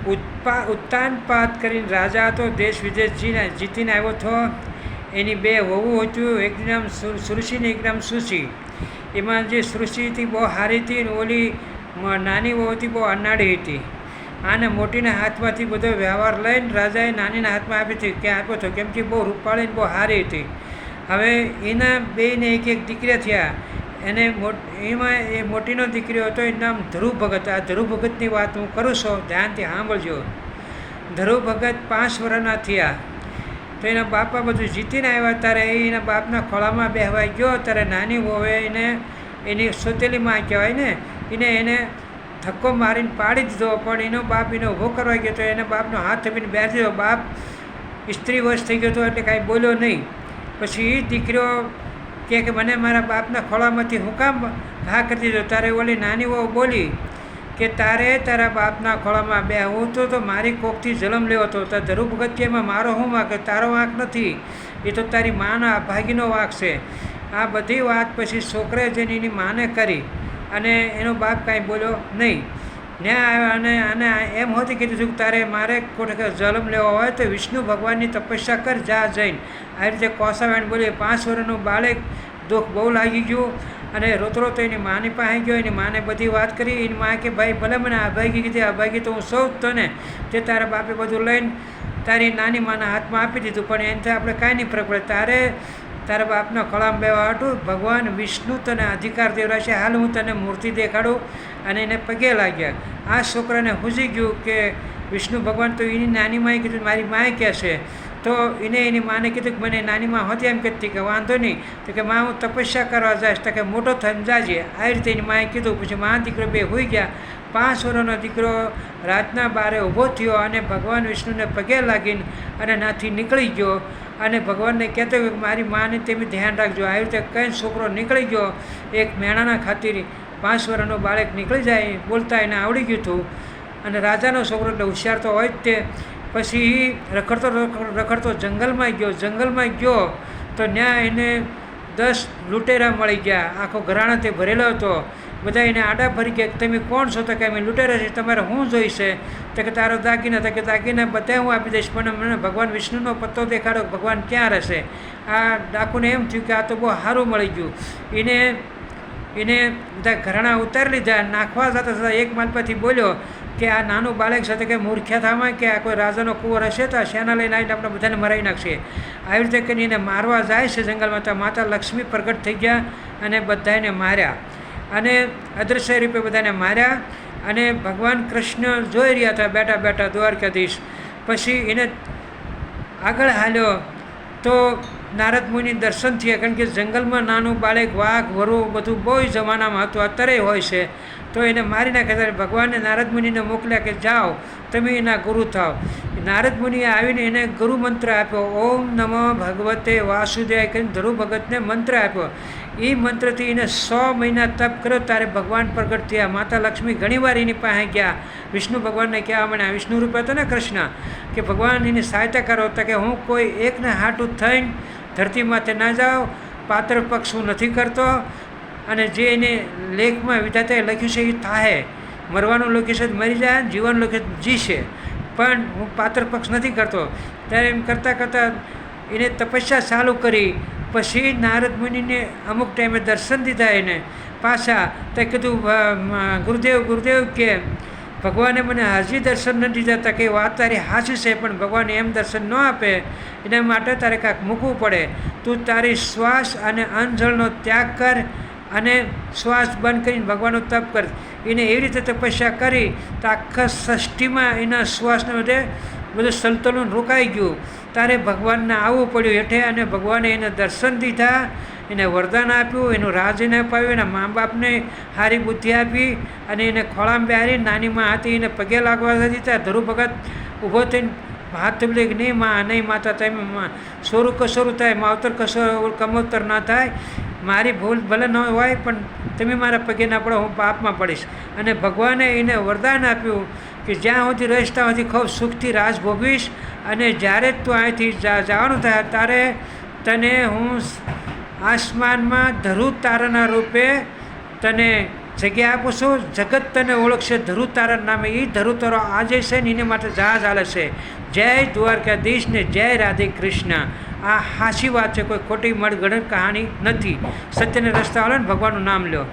ઉત્તાનપાત કરીને રાજા હતો, દેશ વિદેશ જીતીને આવ્યો હતો. એની બે વહુ હતું, એક નામ સૃષ્ટિ ને એક નામ સુશી. એમાં જે સૃષ્ટિ હતી બહુ સારી હતી અને ઓલી નાની વહુ હતી બહુ અનાડી હતી. આને મોટીના હાથમાંથી બધો વ્યવહાર લઈને રાજાએ નાનીના હાથમાં આપી હતી કે આપ્યો હતો, કેમ કે બહુ રૂપાળી બહુ સારી હતી. હવે એના બેને એક એક દીકરા થયા. એને એમાં એ મોટીનો દીકરો હતો, એનું નામ ધ્રુવ ભગત. આ ધ્રુવ ભગતની વાત હું કરું છું, ધ્યાનથી સાંભળજો. ધ્રુવ ભગત 5 વર્ષના થયા તો એના બાપા બધું જીતીને આવ્યા. ત્યારે એના બાપના ખોળામાં બેહવાઈ ગયો. ત્યારે નાની વહુએ એને એની સોતેલી માં કહેવાય ને એને ધક્કો મારીને પાડી દીધો. પણ એનો બાપ એને ઊભો કરવા ગયો તો એને બાપનો હાથ થપીને બેસી દીધો. બાપ સ્ત્રી વશ થઈ ગયો હતો એટલે કાંઈ બોલ્યો નહીં. પછી એ દીકરો કે મને મારા બાપના ખોળામાંથી હું કામ ઘા કરી દીધો. ત્યારે ઓલી નાની વહુ બોલી કે તારે તારા બાપના ખોળામાં બેહવું તો મારી કોકથી જન્મ લેવો હતો. તો ધ્રુવ ભગત કે એમાં મારો શું વાંક? તારો વાંક નથી, એ તો તારી માના અભાગીનો વાંક છે. આ બધી વાત પછી છોકરાએ જઈને એની માને કરી અને એનો બાપ કાંઈ બોલ્યો નહીં. ન્યાય આવ્યા અને એમ હોતી કીધું કે તારે મારે કોઠે જન્મ લેવો હોય તો વિષ્ણુ ભગવાનની તપસ્યા કર, જા જઈને. આ રીતે કોસાવાણ બોલી. 5 વર્ષનું બાળક દુઃખ બહુ લાગી ગયું અને રોતરો તો એની માની પાસે ગયો. એની માને બધી વાત કરી. એની મા કે ભાઈ ભલે મને અભાગી કીધી, અભાગી તો હું સૌ તો ને તે તારા બાપે બધું લઈને તારી નાની માના હાથમાં આપી દીધું, પણ એનાથી આપણે કાંઈ નહીં ફરક પડે. તારા બાપના ખોળામાં બેવા હતું ભગવાન વિષ્ણુ તને અધિકાર દેવરા છે, હાલ હું તને મૂર્તિ દેખાડું. અને એને પગે લાગ્યા. આ છોકરાને સૂઝી ગયું કે વિષ્ણુ ભગવાન તો એની નાની માએ કીધું મારી માએ કહેશે. તો એને એની માને કીધું કે મને નાની માં હતી એમ કહેતી કે વાંધો નહીં. તો કે માં હું તપસ્યા કરવા જઈશ. તો કે મોટો થઈને જાજે. આવી રીતે એની માએ કીધું. પછી મા દીકરો બે હોઈ ગયા. 5 વર્ષનો દીકરો રાતના 12 ઊભો થયો અને ભગવાન વિષ્ણુને પગે લાગીને અને નાથી નીકળી ગયો. અને ભગવાનને કહેતો કે મારી માને તમે ધ્યાન રાખજો. આવી રીતે કંઈ છોકરો નીકળી ગયો. એક મેણાના ખાतिर 5 વર્ષનો બાળક નીકળી જાય, બોલતા એને આવડી ગયું હતું. અને રાજાનો છોકરો એટલે હોશિયાર તો હોય જ તે. પછી રખડતો જંગલમાં ગયો તો ત્યાં એને 10 લૂંટેરા મળી ગયા. આખો ઘરાણા તે ભરેલો હતો. બધા એને આડા ફરી ગયા, તમે કોણ છો? તો કે અમે લૂંટેરા છીએ, તમારે શું જોઈશે? તો કે તારો દાગીના. તો કે દાગીના બધા હું આપી દઈશ, પણ મને ભગવાન વિષ્ણુનો પત્તો દેખાડો, ભગવાન ક્યાં રહેશે? આ ડાકુને એમ થયું કે આ તો બહુ સારું મળી ગયું. એને બધા ઘરાણા ઉતારી લીધા. નાખવા જતા એક માલપાથી બોલ્યો કે આ નાનું બાળક સાથે કે મૂર્ખ્યા થામાં કે આ કોઈ રાજાનો કુંવર હશે તો શેના લઈને આવીને આપણે બધાને મરાવી નાખશે. આવી રીતે કરીને એને મારવા જાય છે જંગલમાં. તો માતા લક્ષ્મી પ્રગટ થઈ ગયા અને બધાને માર્યા અને અદૃશ્ય રૂપે બધાને માર્યા. અને ભગવાન કૃષ્ણ જોઈ રહ્યા હતા બેઠા બેઠા દ્વારકાધીશ. પછી એને આગળ હાલ્યો તો નારદ મુનિ દર્શન થયા. કારણ કે જંગલમાં નાનું બાળક વાઘ વરુ બધું બહુ જમાનામાં હતું, અત્યારે હોય છે. તો એને મારી નાખ્યા. ત્યારે ભગવાને નારદ મુનિને મોકલ્યા કે જાઓ તમે એના ગુરુ થાવ. નારદ મુનિએ આવીને એને ગુરુ મંત્ર આપ્યો. ઓમ નમઃ ભગવતે વાસુદેવાય કરીને ધ્રુવ ભગતને મંત્ર આપ્યો. એ મંત્રથી એને 100 મહિના તપ કર્યો. ત્યારે ભગવાન પ્રગટ થયા. માતા લક્ષ્મી ઘણીવાર એની પાસે ગયા. વિષ્ણુ ભગવાનને કહેવા માંડ્યા, વિષ્ણુ રૂપ હતો ને કૃષ્ણ, કે ભગવાન એની સહાયતા કરો. તો કે હું કોઈ એકને હાટું થઈને ધરતી માથે ના જાઉં, પાત્ર પક્ષ હું નથી કરતો. અને જે એને લેખમાં વિધાતાએ લખ્યું છે એ થાય. મરવાનું લખ્યું છે મરી જાય, જીવન લખ્યું જીશે, પણ હું પાત્ર પક્ષ નથી કરતો. ત્યારે એમ કરતાં એને તપસ્યા ચાલુ કરી. પછી નારદ મુનિને અમુક ટાઈમે દર્શન દીધા એને પાછા. તો કીધું ગુરુદેવ કે ભગવાને મને હાજી દર્શન નથી દીધા. તો કે વાત તારી હાચી છે, પણ ભગવાન એમ દર્શન ન આપે. એના માટે તારે કાંઈક મૂકવું પડે. તું તારી શ્વાસ અને અન્નજળનો ત્યાગ કર અને શ્વાસ બંધ કરીને ભગવાનનો તપ કર. એને એવી રીતે તપસ્યા કરી તો આખા સૃષ્ટિમાં એના શ્વાસને બધું સંતુલન રોકાઈ ગયું. ત્યારે ભગવાનને આવવું પડ્યું હેઠે. અને ભગવાને એને દર્શન દીધા, એને વરદાન આપ્યું, એનું રાજ એને અપાવ્યું, એના મા બાપને સારી બુદ્ધિ આપી. અને એને ખોળામાં બેહારી નાનીમાં હતી એને પગે લાગવા દીધા. ધ્રુવ ભગત ઊભો થઈને હાથ તબલી નહીં માં નહીં માતા, તમે સોરું કસોરું થાય, માવતર કમોતર ના થાય. મારી ભૂલ ભલે ન હોય પણ તમે મારા પગે ના પડો, હું પાપમાં પડીશ. અને ભગવાને એને વરદાન આપ્યું કે જ્યાં સુધી રહીશ ત્યાં સુધી ખૂબ સુખથી રાજ ભોગવીશ. અને જ્યારે તું અહીંથી જવાનું થાય ત્યારે તને હું આસમાનમાં ધ્રુવ તારાના રૂપે તને જગ્યા આપું છું. જગત તને ઓળખશે ધરુ તારા નામે. એ ધરુ તારો આજે છે ને એને માટે જહાજ હાલે છે. જય દ્વારકાધીશ ને જય રાધે કૃષ્ણ. આ સાચી વાત છે, કોઈ ખોટી મળગણત કહાની નથી. સત્યને રસ્તા હાલો ને ભગવાનનું નામ લો.